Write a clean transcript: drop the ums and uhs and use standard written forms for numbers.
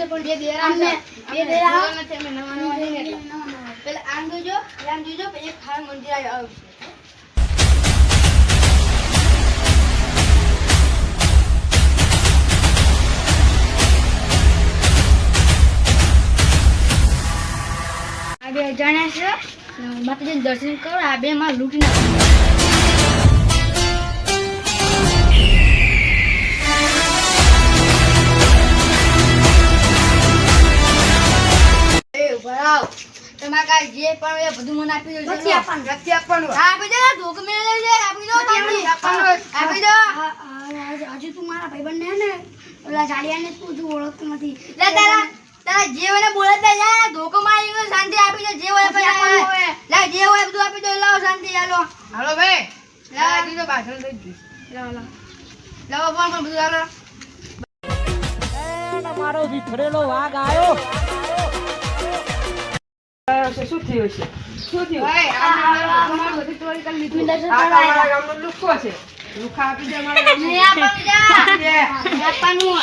છે પણ બે દેરા નથી અમે નવા છે એટલે પેલા આમ જોજો પછી એક ખાન મંદિર આવ્યું આ બે જાણ્યા છે માતાજીને દર્શન કરો આ બે માં લૂંટી નાખો તમારે કાંઈ જે પણ એ બધું મને આપી દો નથી આપવાનું આપી દો ધોક મેળે છે આપી દો આપી દો હજુ તું મારા ભાઈબંધ ને ઓલા જાડિયાને તું ઓળખતો નથી લે તારા જે હોય બોલે તે જા ધોકો મારી ગયો શાંતિ આપી દો જે હોય લે જે હોય બધું આપી દો લાવો શાંતિ હાલો ભાઈ લા દીધો ભાષણ થઈ ગયું લાવો પણ બધું હાલો એ મારો વિખરેલો વાઘ આવ્યો શું થયું છે શું થયું ભાઈ આ બધી ચોરી કરી લીધી તમારા ગામનો લુખો છે લુખા આપી દે મારા આપવાનું